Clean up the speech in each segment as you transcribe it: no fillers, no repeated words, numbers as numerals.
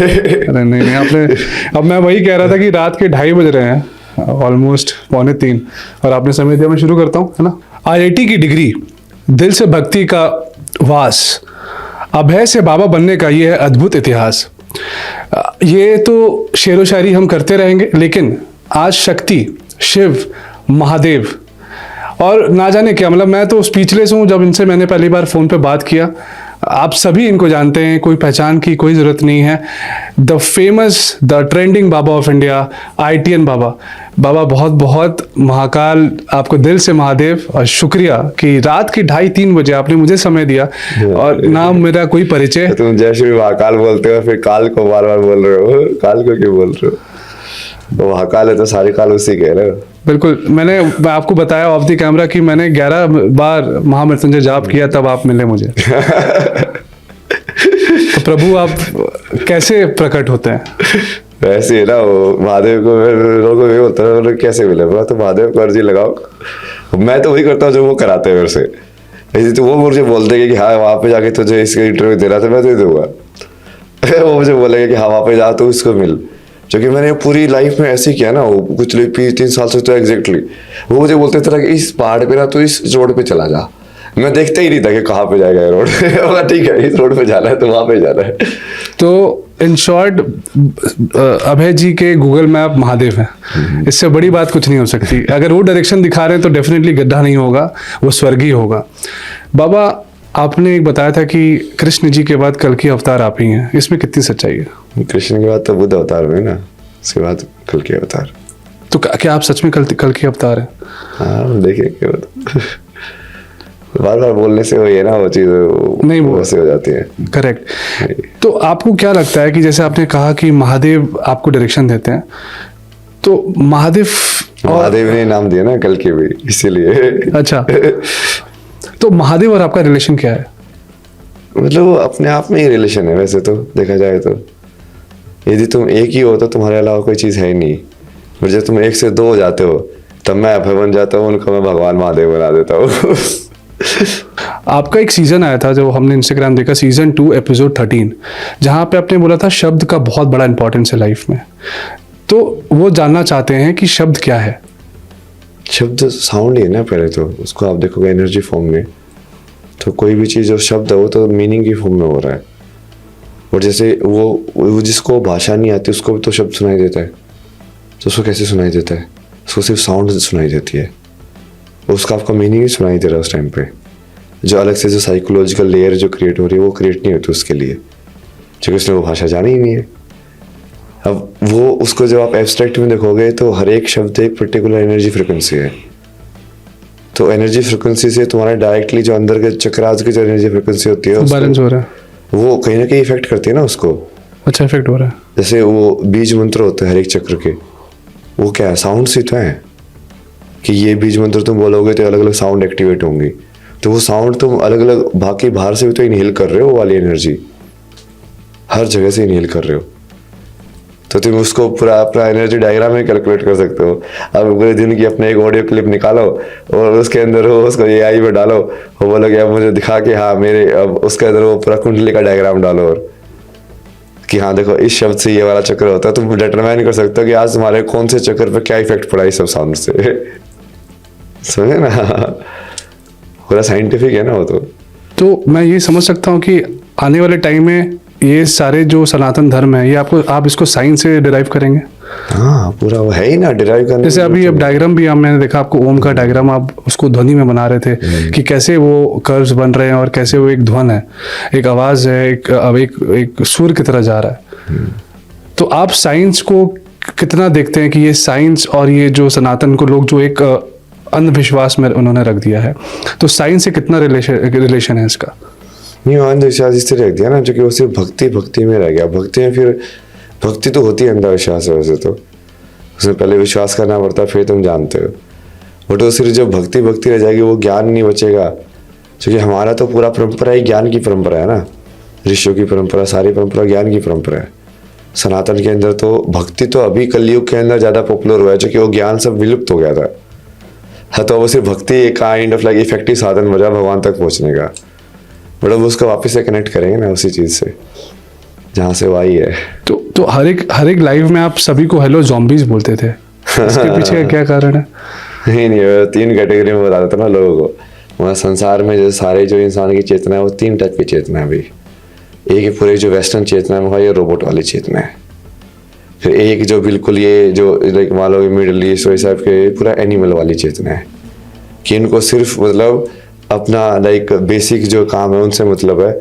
अरे नहीं नहीं, आपने, अब मैं वही कह रहा था कि रात के 2:30 बज रहे हैं, ऑलमोस्ट 2:45, और आपने समय दिया। मैं शुरू करता हूँ, है ना। IIT की डिग्री, दिल से भक्ति का वास, अभय से बाबा बनने का ये है अद्भुत इतिहास। ये तो शेरो शायरी हम करते रहेंगे, लेकिन आज शक्ति, शिव, महादेव और ना जाने क्या, मतलब मैं तो स्पीचलेस हूँ। जब इनसे मैंने पहली बार फ़ोन पे बात किया, आप सभी इनको जानते हैं, कोई पहचान की कोई ज़रूरत नहीं है। The famous, the trending Baba of India, IITian बाबा। बाबा बहुत बहुत महाकाल, आपको दिल से महादेव और शुक्रिया कि रात के 2:30-3 बजे आपने मुझे समय दिया। और ना मेरा कोई परिचय। तुम जय श्री महाकाल बोलते हो, फिर काल को बार बार बोल रहे हो, काल को क्यों बोल रहे हो? वो महाकाल है तो सारे काल उसी के है ना। बिल्कुल, मैं आपको बताया ऑफ द कैमरा कि मैंने 11 बार महामृत्युंजय जाप किया, तब आप मिले मुझे। तो प्रभु आप कैसे प्रकट होते हैं? वैसे है ना, वो महादेव को लोगों को ये होता है, मतलब कैसे मिले? बोला तो महादेव को अर्जी लगाओ। मैं तो वही करता हूँ जो वो कराते हैं मेरे से। ऐसे तो वो मुझे बोलते हैं कि हाँ वहाँ पे जाके तुझे इसका इंटरव्यू देना था, मैं दे दूंगा। वो मुझे बोलेगा कि हाँ वहाँ पे जा तो इसको मिल, जो कि मैंने पूरी लाइफ में ऐसे किया ना। वो कुछ 3 साल से तो एग्जैक्टली वो मुझे बोलते थे कि इस पहाड़ पे ना तो इस रोड पे चला जा। मैं देखता ही नहीं था कि कहाँ पे जाएगा ये रोड। ठीक है, इस रोड पे जाना है तो वहाँ पे जाना है। तो इन शॉर्ट, अभय जी के गूगल मैप महादेव है। इससे बड़ी बात कुछ नहीं हो सकती। अगर वो डायरेक्शन दिखा रहे हैं तो डेफिनेटली गड्ढा नहीं होगा, वो स्वर्गीय होगा। बाबा, आपने एक बताया था कि कृष्ण जी के बाद कल की अवतार आप ही हैं, इसमें कितनी सच्चाई है? कृष्ण के बाद तो बुद्ध अवतार हुए ना, उसके बाद कल के अवतार। तो क्या आप सच में कल की अवतार हैं? हाँ देखिए, बार बार बोलने से वही है ना, वो चीज नहीं वो वैसे हो जाती है। करेक्ट। तो आपको क्या लगता है कि जैसे आपने कहा कि महादेव आपको डायरेक्शन देते हैं, तो महादेव ने नाम दिया ना कल के भी, इसीलिए। अच्छा, तो महादेव और आपका रिलेशन क्या है? मतलब वो अपने आप में ही रिलेशन है वैसे तो देखा जाए तो। यदि तुम एक ही हो तो तुम्हारे अलावा कोई चीज़ है ही नहीं। और जब तुम 1 से 2 हो जाते हो तब मैं अभय बन जाता हूँ, उनको मैं भगवान महादेव बना देता हूँ। आपका एक सीजन आया था जो हमने इंस्टाग्राम देखा, सीजन 2 एपिसोड 13, जहाँ पे आपने बोला था शब्द का बहुत बड़ा इंपॉर्टेंस है लाइफ में। तो वो जानना चाहते हैं कि शब्द क्या है? शब्द साउंड ही है ना, पहले तो उसको आप देखोगे एनर्जी फॉर्म में। तो कोई भी चीज़ जो शब्द है वो तो मीनिंग की फॉर्म में हो रहा है। और जैसे वो जिसको भाषा नहीं आती उसको भी तो शब्द सुनाई देता है। तो उसको कैसे सुनाई देता है? उसको सिर्फ साउंड सुनाई देती है, उसका आपका मीनिंग ही सुनाई दे रहा है उस टाइम पे। जो अलग से जो साइकोलॉजिकल लेयर जो क्रिएट हो रही है वो क्रिएट नहीं होती उसके लिए, क्योंकि उसने वो भाषा जानी ही नहीं है। अब वो उसको जब आप एब्स्ट्रैक्ट में देखोगे तो हर एक शब्द एक पर्टिकुलर एनर्जी फ्रिक्वेंसी है। तो एनर्जी फ्रिक्वेंसी से तुम्हारा डायरेक्टली जो अंदर के चक्रास की जो एनर्जी फ्रिक्वेंसी होती है बैलेंस हो रहा है, वो कहीं ना कहीं इफेक्ट करती है ना उसको। अच्छा इफेक्ट हो रहा है। जैसे वो बीज मंत्र होते हैं हर एक चक्र के, वो क्या है? साउंड से तो है कि ये बीज मंत्र तुम बोलोगे तो अलग अलग साउंड एक्टिवेट होंगी। तो वो साउंड तुम अलग अलग बाकी बाहर से भी तो इनहेल कर रहे हो, वो वाली एनर्जी हर जगह से इनहेल कर रहे हो। तो तुम उसको पूरा अपना एनर्जी डायग्राम में कैलकुलेट कर सकते हो। अब पूरे दिन की अपने एक ऑडियो क्लिप निकालो और उसके अंदर हो उसको AI में डालो, वो बोलोगे अब मुझे दिखा कि हाँ मेरे, अब उसके अंदर वो पूरा कुंडली का डायग्राम डालो और कि हाँ देखो इस शब्द से ये वाला चक्र होता है। तुम डिटरमाइन कर सकते हो कि आज तुम्हारे कौन से चक्र पे क्या इफेक्ट पड़ा इस सब साउंड से। समझे ना? पूरा साइंटिफिक है ना वो तो मैं ये समझ सकता हूँ कि आने वाले टाइम में ये सारे जो सनातन धर्म है ये आप इसको साइंस से डिराइव करेंगे? हाँ पूरा वो है ही ना डिराइव करने। जैसे अभी अब डायग्राम भी मैंने देखा, आपको ओम का डायग्राम आप उसको ध्वनि में बना रहे थे कि कैसे वो कर्व्स बन रहे हैं और कैसे वो एक ध्वन है, एक आवाज है, एक सुर की तरह जा रहा है। तो आप साइंस को कितना देखते हैं कि ये साइंस और ये जो सनातन को लोग जो एक अंधविश्वास में उन्होंने रख दिया है, तो साइंस से कितना रिलेशन है इसका? नहीं अंधविश्वास इससे रख दिया ना, जो कि वो सिर्फ भक्ति में रह गया। भक्ति में फिर भक्ति तो होती है अंधविश्वास है वैसे तो, उसमें पहले विश्वास करना पड़ता है फिर तुम जानते हो। बट वो सिर्फ जब भक्ति रह जाएगी वो ज्ञान नहीं बचेगा, क्योंकि हमारा तो पूरा परंपरा ही ज्ञान की परंपरा है ना। ऋषियों की परंपरा, सारी परंपरा ज्ञान की परंपरा है। सनातन के अंदर तो भक्ति तो अभी कलयुग के अंदर ज़्यादा पॉपुलर हुआ है, क्योंकि वो ज्ञान सब विलुप्त हो गया था। हाँ तो वो सिर्फ भक्ति एक काइंड ऑफ लाइक इफेक्टिव साधन बजा भगवान तक पहुँचने का। बट अब उसका वापस से कनेक्ट करेंगे ना उसी चीज़ से। जहाँ से वो आई है। तो हर एक लाइव में आप सभी को हेलो zombies बोलते थे, इसके पीछे का क्या कारण है? नहीं मैं 3 कैटेगरी में बता देता ना लोगों को। वहाँ संसार में जो सारे जो इंसान की चेतना है वो 3 टाइप की चेतना है भाई। एक है पूरी जो वेस्टर्न चेतना है, ये रोबोट वाली चेतना है। फिर एक जो बिल्कुल ये जो लाइक मान लो मिडिल ईस्ट वैसे आपके पूरा एनिमल वाली चेतना है कि इनको सिर्फ मतलब अपना लाइक बेसिक जो काम है उनसे मतलब है,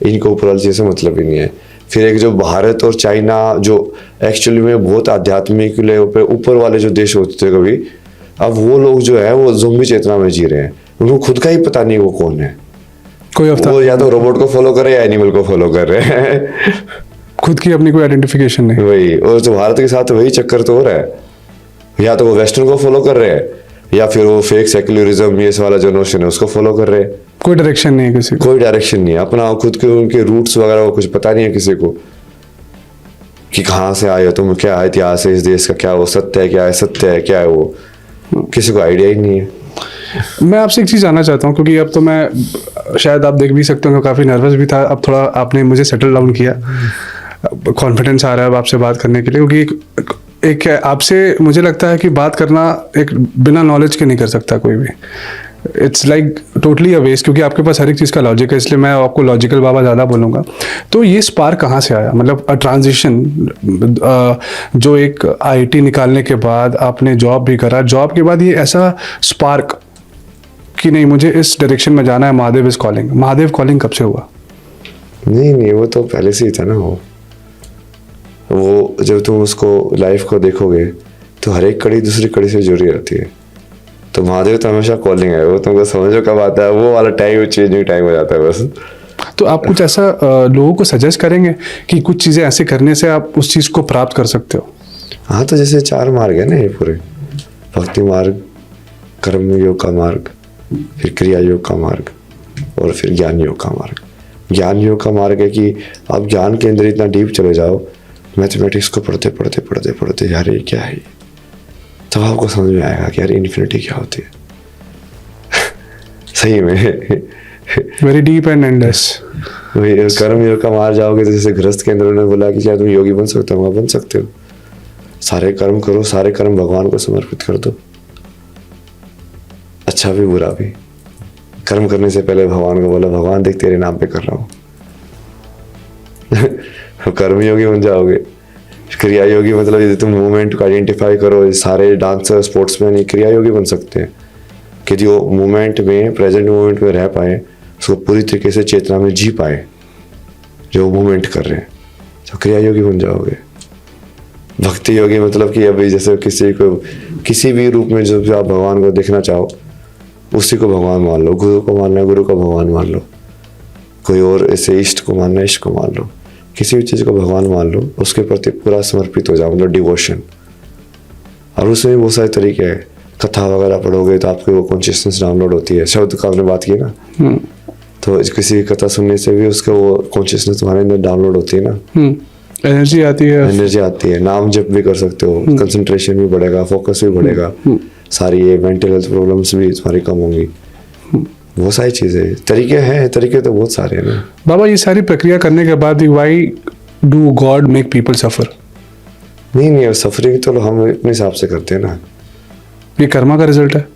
इनको ऊपर वाली चीज़ से मतलब ही नहीं है। फिर एक जो भारत और चाइना जो एक्चुअली में बहुत आध्यात्मिक लेवल पे ऊपर वाले जो देश होते थे कभी, अब वो लोग जो है वो ज़ोंबी चेतना में जी रहे हैं। उनको खुद का ही पता नहीं वो कौन है। कोई अवतार, वो या तो रोबोट को फॉलो कर रहे हैं या एनिमल को फॉलो कर रहे हैं। खुद की अपनी कोई आइडेंटिफिकेशन नहीं। वही, और जो भारत के साथ वही चक्कर तो हो रहा है। या तो वो वेस्टर्न को फॉलो कर रहे हैं या फिर वो फेक सेक्युलरिज्म ये वाला जो नोशन है उसको फॉलो कर रहे हैं। कोई डायरेक्शन नहीं है किसी को, कोई डायरेक्शन नहीं है, अपना खुद के उनके रूट्स वगैरह को कुछ पता नहीं है किसी को कि कहाँ से आए हो तुम, क्या इतिहास है इस देश का, क्या वो सत्य है, क्या है सत्य है, क्या है वो, किसी को आइडिया ही नहीं है। मैं आपसे एक चीज़ जानना चाहता हूँ, क्योंकि अब तो मैं शायद आप देख भी सकते हो काफ़ी नर्वस भी था, अब थोड़ा आपने मुझे सेटल डाउन किया, कॉन्फिडेंस आ रहा है अब आपसे बात करने के लिए, क्योंकि एक आपसे मुझे लगता है कि बात करना एक बिना नॉलेज के नहीं कर सकता कोई भी। It's like totally a waste, क्योंकि आपके पास हर एक चीज़ का लॉजिक है, इसलिए मैं आपको लॉजिकल बाबा ज़्यादा बोलूँगा। तो ये स्पार्क कहाँ से आया, मतलब ट्रांजिशन जो एक आईटी निकालने के बाद आपने जॉब भी करा, जॉब के बाद ये ऐसा स्पार्क कि नहीं मुझे इस डायरेक्शन में जाना है, Mahadev is calling. Mahadev calling कब से हुआ? नहीं वो तो पहले से ही था ना। वो जब तुम उसको लाइफ को देखोगे तो हर एक कड़ी दूसरी कड़ी से जुड़ी रहती है। तो महादेव तो हमेशा कॉलिंग है, वो तुमको समझो कब आता है, वो वाला टाइम चेंजिंग टाइम हो जाता है बस। तो आप कुछ ऐसा लोगों को सजेस्ट करेंगे कि कुछ चीज़ें ऐसे करने से आप उस चीज़ को प्राप्त कर सकते हो? हाँ, तो जैसे 4 मार्ग है ना ये पूरे, भक्ति मार्ग, कर्म योग का मार्ग, फिर क्रिया योग का मार्ग और फिर ज्ञान योग का मार्ग। ज्ञान योग का मार्ग है कि आप ज्ञान के अंदर इतना डीप चले जाओ, मैथमेटिक्स को पढ़ते पढ़ते पढ़ते पढ़ते यार ये क्या है, तब आपको समझ में आएगा कि यार इन्फिनिटी क्या होती है। सही में वेरी डीप एंड एंडलेस। वही कर्म योग का मार्ग जाओगे तो जैसे गृहस्थ के अंदर उन्होंने बोला कि क्या तुम योगी बन सकते हो, बन सकते हो। सारे कर्म करो, सारे कर्म भगवान को समर्पित कर दो, अच्छा भी बुरा भी। कर्म करने से पहले भगवान को बोला, भगवान देख तेरे नाम पे कर रहा हूँ। कर्म योगी बन जाओगे। क्रिया योगी मतलब यदि तुम मूवमेंट को आइडेंटिफाई करो, सारे डांसर स्पोर्ट्समैन ये क्रिया योगी बन सकते हैं कि जो मूवमेंट में प्रेजेंट मूवमेंट में रह पाए, उसको पूरी तरीके से चेतना में जी पाए जो मूवमेंट कर रहे हैं, तो क्रिया योगी बन जाओगे। भक्ति योगी मतलब कि अभी जैसे किसी को किसी भी रूप में जब आप भगवान को देखना चाहो उसी को भगवान मान लो, गुरु को मानना है गुरु को भगवान मान लो, कोई और ऐसे इष्ट को मानना है इष्ट को मान लो, किसी भी चीज़ को भगवान मान लो, उसके प्रति पूरा समर्पित हो जाओ, मतलब डिवोशन। और उसमें बहुत सारे तरीके हैं, कथा वगैरह पढ़ोगे तो आपकी वो कॉन्शियसनेस डाउनलोड होती है। शब्द का आपने बात की ना, तो किसी कथा सुनने से भी उसका वो कॉन्शियसनेस तुम्हारे अंदर डाउनलोड होती है ना, एनर्जी आती है, एनर्जी आती है। नाम जप भी कर सकते हो, कंसंट्रेशन भी बढ़ेगा, फोकस भी बढ़ेगा, सारी ये मेंटल हेल्थ प्रॉब्लम्स भी तुम्हारी कम होंगी। बहुत सारी चीजें, तरीके हैं, तरीके तो बहुत सारे हैं ना बाबा। ये सारी प्रक्रिया करने के बाद why do God make people suffer? नहीं सफरिंग तो हम अपने हिसाब से करते हैं ना, ये कर्मा का रिजल्ट है।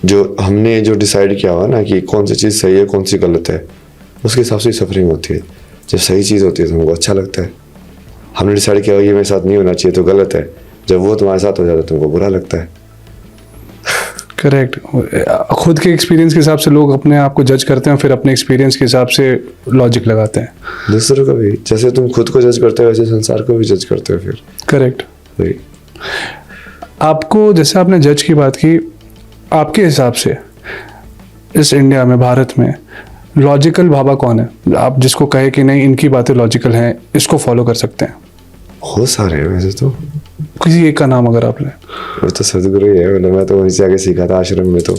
जो हमने जो डिसाइड किया हुआ ना कि कौन सी चीज़ सही है कौन सी गलत है, उसके हिसाब से सफरिंग होती है। जब सही चीज़ होती है तो हमको अच्छा लगता है, हमने डिसाइड किया ये मेरे साथ नहीं होना चाहिए तो गलत है, जब वो तुम्हारे साथ हो जाता है तुमको बुरा लगता है। करेक्ट। खुद के एक्सपीरियंस के हिसाब से लोग अपने आप को जज करते हैं, फिर अपने एक्सपीरियंस के हिसाब से लॉजिक लगाते हैं। दूसरों को भी, जैसे तुम खुद को जज करते हो वैसे संसार को भी जज करते हो फिर। करेक्ट। वही आपको जैसे आपने जज की बात की, आपके हिसाब से इस इंडिया में, भारत में लॉजिकल बाबा कौन है, आप जिसको कहे कि नहीं इनकी बातें लॉजिकल हैं, इसको फॉलो कर सकते हैं? बहुत सारे हैं वैसे तो, किसी एक का नाम अगर आपने? वो तो सदगुरु ही है, मतलब मैं तो वहीं से आगे सीखा था आश्रम में। तो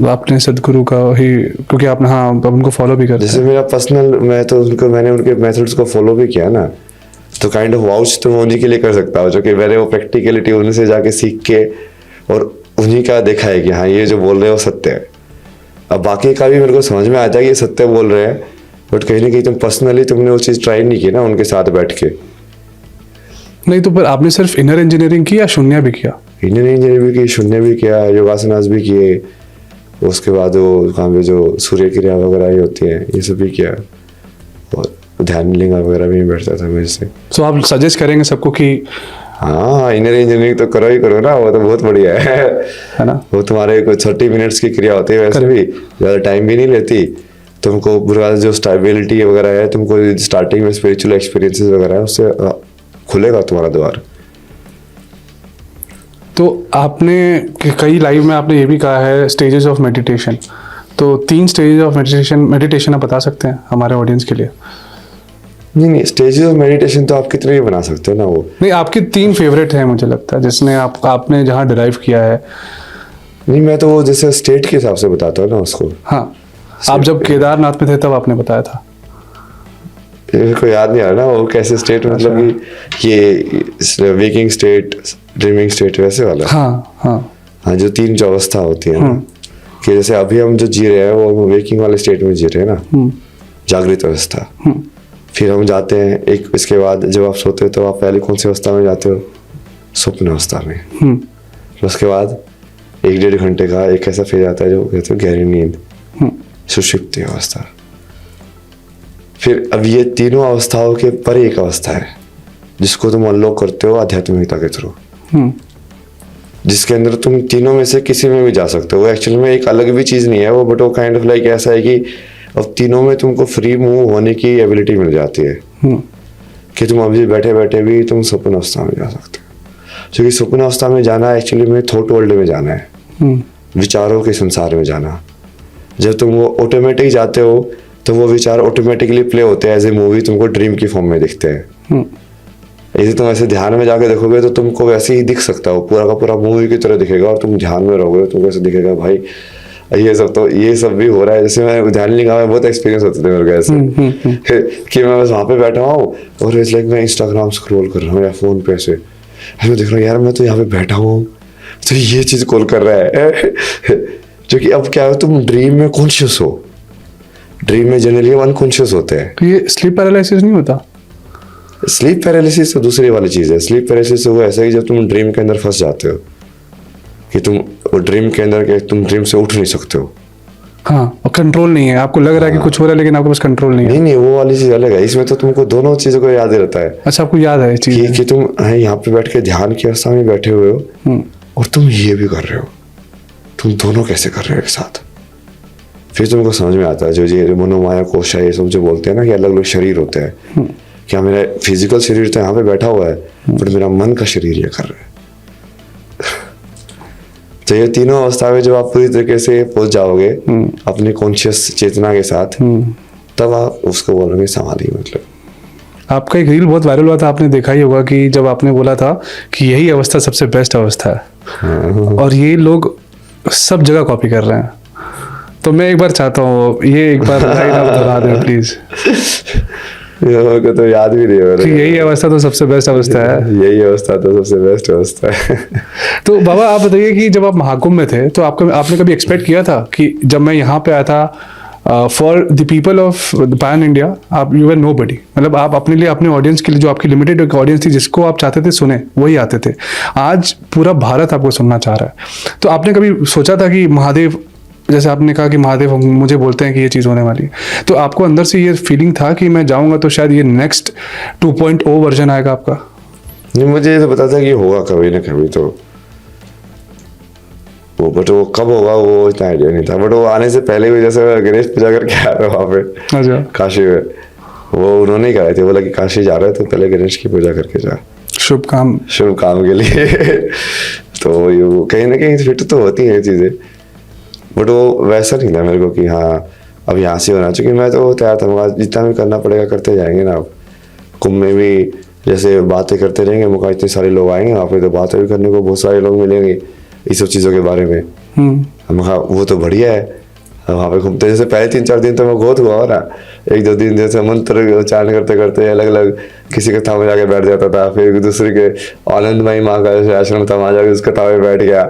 आपने सदगुरु का ही, क्योंकि आपने हाँ आप उनको फॉलो भी करते हैं। जैसे मेरा पर्सनल, मैंने उनके मेथड्स को फॉलो भी किया ना, तो काइंड ऑफ वाउच तो मैं उन्हीं के लिए कर सकता हूँ, जो कि मैंने वो प्रैक्टिकलिटी उन्हीं से जाके सीख के और उन्हीं का देखा है कि हाँ ये जो बोल रहे हैं वो सत्य है। अब बाकी का भी मेरे को समझ में आता है कि ये सत्य बोल रहे हैं, बट कहीं ना कहीं तुम पर्सनली तुमने वो चीज़ ट्राई नहीं की ना उनके साथ बैठ के। नहीं तो पर आपने सिर्फ इनर इंजीनियरिंग की या शून्य भी किया? इंडियन इंजीनियरिंग भी की, शून्य भी किया, योगासनास भी किए, उसके बाद वो वहाँ पे जो सूर्य क्रिया वगैरह ही होती है ये सब भी किया, और ध्यान लिंगा वगैरह भी बैठता था मेरे से। तो आप सजेस्ट करेंगे सबको कि हाँ इंजीनियरिंग इंजीनियरिंग तो करो ही करो ना, वो तो बहुत बढ़िया है ना? वो तुम्हारे कुछ 30 मिनट्स की क्रिया होती है, वैसे भी ज़्यादा टाइम भी नहीं लेती तुमको। पूरा जो स्टेबिलिटी वगैरह है, तुमको स्टार्टिंग में स्पिरिचुअल एक्सपीरियंसेस वगैरह है, उससे खुलेगा तुम्हारा द्वार। तो आपने कई लाइव में आपने ये भी कहा है स्टेजेस ऑफ मेडिटेशन, तो 3 स्टेजेस ऑफ मेडिटेशन आप बता सकते हैं हमारे ऑडियंस के लिए? नहीं स्टेजेस ऑफ मेडिटेशन तो आप कितने भी बना सकते हो ना, वो नहीं आपके 3 फेवरेट हैं मुझे लगता है, जिसने आपने जहाँ डिराइव किया है। नहीं मैं तो वो जैसे स्टेट के हिसाब से बताता हूँ ना उसको। हाँ आप जब केदारनाथ में थे तब आपने बताया था। मेरे को याद नहीं आ रहा ना वो कैसे स्टेट, मतलब कि ये वेकिंग स्टेट, ड्रीमिंग स्टेट, वैसे वाला। हाँ हाँ हाँ जो 3 जो अवस्था होती है ना, कि जैसे अभी हम जो जी रहे हैं वो वेकिंग वाले स्टेट में जी रहे हैं ना, जागृत अवस्था। फिर हम जाते हैं एक, इसके बाद जब आप सोते हो तो आप पहले कौन सी अवस्था में जाते हो? स्वप्न अवस्था में। उसके बाद 1-1.5 घंटे का एक ऐसा फेज आता है जो कहते हैं गहरी नींद, सुषुप्ति अवस्था। फिर अब ये तीनों अवस्थाओं के परे एक अवस्था है जिसको तुम अनलॉक करते हो आध्यात्मिकता के थ्रू, जिसके अंदर तुम तीनों में से किसी में भी जा सकते हो। वो एक्चुअली में एक अलग भी चीज़ नहीं है वो, बट वो काइंड ऑफ लाइक ऐसा है कि अब तीनों में तुमको फ्री मूव होने की एबिलिटी मिल जाती है, कि तुम अभी बैठे बैठे भी तुम स्वप्न अवस्था में जा सकते हो। क्योंकि स्वप्न अवस्था में जाना एक्चुअली में थॉट वर्ल्ड में जाना है, विचारों के संसार में जाना। जब तुम वो ऑटोमेटिक जाते हो तो वो विचार ऑटोमेटिकली प्ले होते हैं एज ए मूवी, तुमको ड्रीम की फॉर्म में दिखते हैं। यदि तुम ऐसे ध्यान में जाके देखोगे तो तुमको वैसे ही दिख सकता हो, पूरा का पूरा मूवी की तरह दिखेगा, और तुम ध्यान में रहोगे तुमको ऐसे दिखेगा भाई ये सब भी हो रहा है। जैसे मैं ध्यान लिंगा में बहुत एक्सपीरियंस होते थे मेरे को ऐसे कि मैं बस वहाँ पे बैठा हूँ और इट्स लाइक मैं इंस्टाग्राम स्क्रॉल कर रहा हूँ या फोन पे ऐसे मैं देख रहा हूँ यार मैं तो यहाँ पे बैठा हूँ तो ये चीज कॉल कर रहा है जो कि अब क्या है, तुम ड्रीम में कॉन्शियस हो। ड्रीम में जनरली अनकॉन्शियस होते हैं। तो ये स्लीप पैरालिसिस नहीं होता? स्लीप पैरालिसिस तो दूसरी वाली चीज है। स्लीप पैरालिसिस वो ऐसा है कि जब तुम ड्रीम के अंदर फंस जाते हो, कि तुम ड्रीम के अंदर के तुम ड्रीम से उठ नहीं सकते हो। हाँ और कंट्रोल नहीं है, आपको लग रहा है कि कुछ हो रहा है लेकिन आपके पास कंट्रोल नहीं है। नहीं वो वाली चीज अलग है। इसमें तो तुमको दोनों चीजों को याद ही रहता है। अच्छा आपको याद है चीज कि तुम यहाँ पे बैठ के ध्यान की अवस्था में बैठे हुए हो और तुम ये भी कर रहे हो, तुम दोनों कैसे कर रहे हो एक साथ। फिर तुमको समझ में आता है जो ये मनोमाया कोश है, ये सब जो बोलते हैं ना कि अलग अलग शरीर होते हैं। क्या मेरा फिजिकल शरीर तो यहाँ पे बैठा हुआ है बट मेरा मन का शरीर ये कर रहा है। तो ये तीनों अवस्था में जब आप पूरी तरीके से पहुंच जाओगे अपनी कॉन्शियस चेतना के साथ, तब आप उसको बोलोगे समाधि। मतलब आपका एक रील बहुत वायरल हुआ था, आपने देखा ही होगा कि जब आपने बोला था कि यही अवस्था सबसे बेस्ट अवस्था है और ये लोग सब जगह कॉपी कर रहे हैं। तो मैं एक बार चाहता हूँ ये एक बार लाइन आप दोहरा दें प्लीज। को तो याद भी नहीं हो रहा। यही अवस्था तो सबसे बेस्ट अवस्था है। यही अवस्था तो सबसे बेस्ट अवस्था है। तो बाबा आप बताइए कि जब आप महाकुंभ में थे तो आपने कभी एक्सपेक्ट किया था कि जब मैं यहाँ पे आया था for the people of the pan India, आप यू वर नोबडी, मतलब आप अपने लिए अपने ऑडियंस के लिए जो आपकी लिमिटेड ऑडियंस थी जिसको आप चाहते थे सुने वही आते थे, आज पूरा भारत आपको सुनना चाह रहा है। तो आपने कभी सोचा था कि महादेव, जैसे आपने कहा कि महादेव मुझे बोलते हैं कि ये चीज़ होने वाली है, तो आपको अंदर से ये फीलिंग था कि मैं जाऊंगा तो शायद ये नेक्स्ट 2.0 वर्जन आएगा आपका? नहीं मुझे तो पता था कि होगा कभी ना कभी तो वो, बट वो कब होगा वो इतना आइडिया नहीं था। बट वो आने से पहले भी जैसे मैं गणेश पूजा करके आया था वहाँ पे अच्छा काशी में, वो उन्होंने ही कराए थे, बोला कि काशी जा रहे हैं तो पहले गणेश की पूजा करके जा, शुभ काम के लिए। तो ये कहीं ना कहीं फिट तो होती हैं चीज़ें, बट वो वैसा नहीं था मेरे को कि हाँ अब यहाँ से होना चाहिए। मैं तो तैयार था, जितना भी करना पड़ेगा करते जाएंगे ना। अब कुंभ में भी जैसे बातें करते रहेंगे, मौका इतने सारे लोग आएंगे वहाँ पे तो बातें भी करने को बहुत सारे लोग मिलेंगे इस सब चीज़ों के बारे में। हम कहा वो तो बढ़िया है। वहाँ पे घूमते जैसे पहले 3-4 दिन तो मैं बहुत हुआ ना, 1-2 दिन जैसे मंत्र उच्चारण करते करते अलग अलग किसी कथा में जाके बैठ जाता था, फिर दूसरे के आनंदमयी माँ का जैसे आश्रम था वहाँ जाके उस कथा में बैठ गया,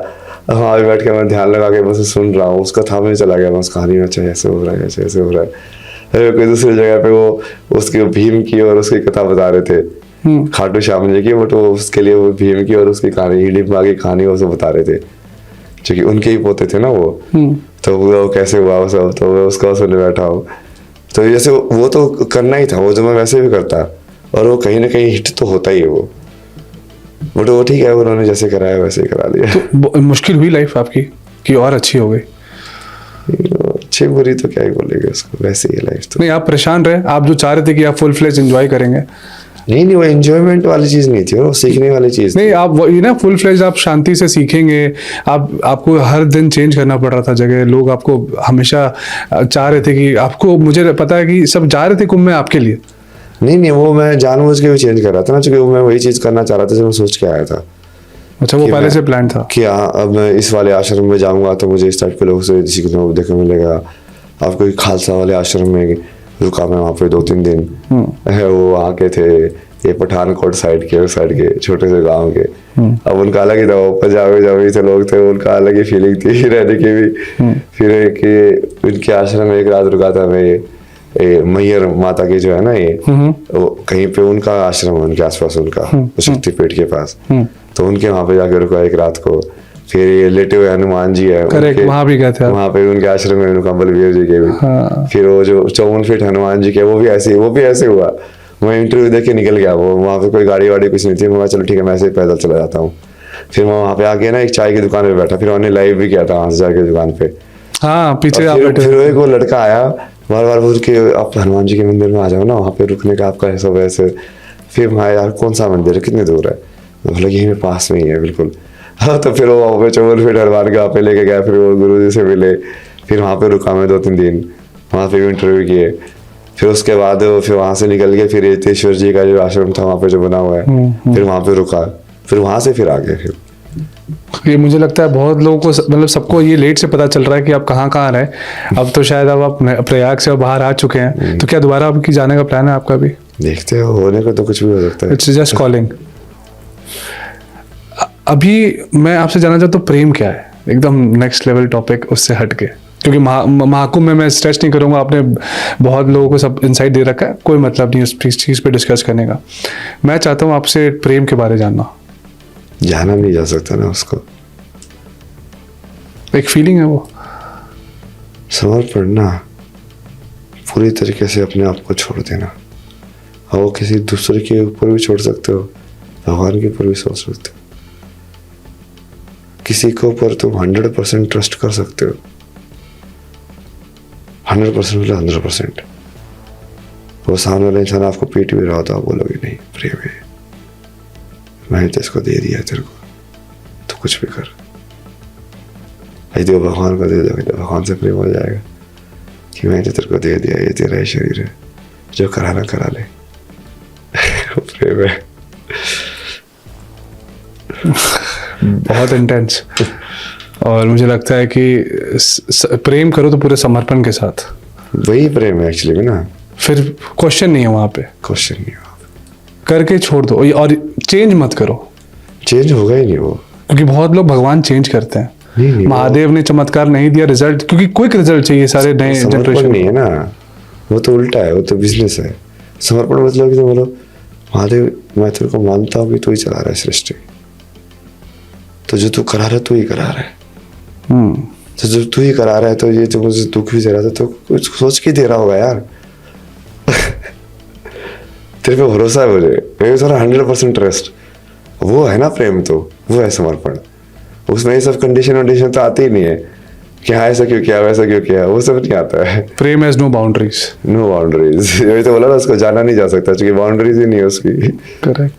हाँ अभी बैठ के मैं ध्यान लगा के बस सुन रहा हूँ, उसका था मैं चला गया मैं उस कहानी में, अच्छा ऐसे हो रहा है, ऐसे हो रहा है। फिर कोई दूसरी जगह पे वो उसके भीम की और उसकी कथा बता रहे थे, खाटू श्याम जी की, बट वो उसके लिए वो भीम की और उसकी कहानी, हिडिंबा की कहानी वो सब बता रहे थे, क्योंकि उनके ही पोते थे ना वो। तो वो कैसे हुआ वो सब, तो मैं उसका सुनने बैठा हूँ। तो जैसे वो तो करना ही था, वो जो मैं वैसे भी करता, और वो कहीं ना कहीं हिट तो होता ही है वो, बट वो ठीक है, उन्होंने जैसे कराया वैसे ही करा लिया। तो मुश्किल हुई लाइफ आपकी कि और अच्छी हो गई? अच्छी बुरी तो क्या ही बोलेंगे उसको, वैसे ही लाइफ तो। नहीं, आप परेशान रहे, आप जो चाह रहे थे कि आप फुल फ्लेज एंजॉय करेंगे। नहीं वो एंजॉयमेंट वाली चीज नहीं थी, वो सीखने वाली चीज नहीं, आप वही ना फुल फ्लेज आप शांति से सीखेंगे। आपको हर दिन चेंज करना पड़ रहा था जगह, लोग आपको हमेशा चाह रहे थे कि आपको, मुझे पता है कि सब जा रहे थे कुंभ में आपके लिए। नहीं वो मैं जानबूझ के भी चेंज कर रहा था ना, क्योंकि मैं वही चीज करना चाह रहा था जो मैं सोच के आया था। अच्छा, वो पहले से प्लान था कि हाँ अब मैं इस वाले आश्रम में जाऊंगा तो मुझे इस टाइप के लोगों से सीखने को देखने मिलेगा। अब कोई खालसा वाले आश्रम में रुका मैं वहाँ पे 2-3 दिन है, वो वहाँ के थे ये पठानकोट साइड के, उस साइड के छोटे से गांव के। अब उनका अलग ही था, पंजाबी जावी से लोग थे, उनका अलग ही फीलिंग थी रहने की भी। फिर कि उनके आश्रम में एक रात रुका था मैं, मैयर माता की जो है ना ये, वो कहीं पे उनका आश्रम है उनके आसपास, उनका शक्तिपीठ के पास, तो उनके वहां पे जाके रुका एक रात को। फिर ये लेटे हुए हनुमान जी है, करेक्ट, वहां भी गए थे वहां पे उनके आश्रम में, उनका बलवीर जी के भी। फिर वो जो 54 फीट हनुमान जी के, वो भी ऐसे हुआ। मैं इंटरव्यू देख के निकल गया, वो वहां पे कोई गाड़ी वाड़ी कुछ नहीं थी, मैं चलो ठीक है मैं ऐसे ही पैदल चला जाता हूँ। फिर मैं वहां पे आके ना एक चाय की दुकान पे बैठा, फिर मैंने लाइव भी किया था वहां से जाके दुकान पे। हाँ, पीछे आप बैठे। फिर एक वो लड़का आया बार बार बोल के, आप हनुमान जी के मंदिर में आ जाओ ना, वहाँ पे रुकने का आपका सब ऐसे। फिर मैं यार कौन सा मंदिर है, कितने दूर है? बोला यहीं में पास में ही है बिल्कुल। हाँ तो फिर वो वहाँ पे 54 फीट हनुमान के वहाँ पे लेके गया, फिर वो गुरु जी से मिले, फिर वहाँ पे रुका मैं 2-3 दिन, वहाँ पे भी इंटरव्यू किए। फिर उसके बाद फिर वहाँ से निकल के फिर एतेश्वर जी का जो आश्रम था वहाँ पे जो बना हुआ है, फिर वहाँ पे रुका, फिर वहाँ से फिर आ गए। फिर ये मुझे लगता है बहुत लोगों को, मतलब सबको ये लेट से पता चल रहा है कि आप कहाँ रहे। अब तो शायद अब आप प्रयाग से बाहर आ चुके हैं, तो क्या दोबारा आपकी जाने का प्लान है आपका भी? देखते हो, होने को तो कुछ भी हो सकता है। It's just calling. अभी मैं आपसे जानना चाहता हूँ प्रेम क्या है, एकदम नेक्स्ट लेवल टॉपिक उससे हटके, क्योंकि महाकुंभ में मैं स्ट्रेच नहीं करूंगा, आपने बहुत लोगों को सब इंसाइट दे रखा है, कोई मतलब नहीं उस चीज़ पे डिस्कस करने का। मैं चाहता हूँ आपसे प्रेम के बारे जानना। जाना नहीं जा सकता ना उसको, एक फीलिंग है वो, समर्पण ना, पूरी तरीके से अपने आप को छोड़ देना। और वो किसी दूसरे के ऊपर भी छोड़ सकते हो, भगवान के ऊपर भी सोच सकते हो, किसी के ऊपर तुम 100% ट्रस्ट कर सकते हो, 100% मतलब 100%। वो सामने वाला इंसान आपको पीट भी रहा होता, आप बोलोगे नहीं प्रेम है, मैंने तो इसको दे दिया तेरे को, तो कुछ भी कर। यदि वो भगवान को दे दोगे तो भगवान से प्रेम हो जाएगा कि मैंने तो तेरे को दे दिया, ये तेरा ही शरीर है, जो कराना करा ले। प्रेम है। बहुत इंटेंस। और मुझे लगता है कि प्रेम करो तो पूरे समर्पण के साथ, वही प्रेम है एक्चुअली में ना, फिर क्वेश्चन नहीं है वहां पे, क्वेश्चन नहीं है, करके छोड़ दो और चेंज मत करो। चेंज होगा ही नहीं वो, क्योंकि बहुत लोग भगवान चेंज करते हैं। नहीं, महादेव ने चमत्कार नहीं दिया रिजल्ट, क्योंकि क्विक रिजल्ट चाहिए सारे नए जनरेशन नहीं है ना, वो तो उल्टा है, वो तो बिजनेस है। समर्पण मतलब कि बोलो महादेव मैं तेरे को मानता हूँ कि तू ही चला रहा है सृष्टि, तो जो तू करा रहा है तू ही करा रहा है, तो जो तू ही करा रहा है, तो ये जो मुझे दुख भी दे रहा था तो कुछ सोच के दे रहा होगा यार। तेरे पे भरोसा है मुझे, मेरे सारा 100% ट्रस्ट, वो है ना प्रेम, तो वो है समर्पण। उसमें ये सब कंडीशन तो आती ही नहीं है कि हाँ ऐसा क्यों किया वैसा क्यों किया, वो सब नहीं आता है। Prem has no boundaries, no boundaries. ये तो बोला ना, उसको जाना नहीं जा सकता क्योंकि बाउंड्रीज ही नहीं है उसकी। करेक्ट।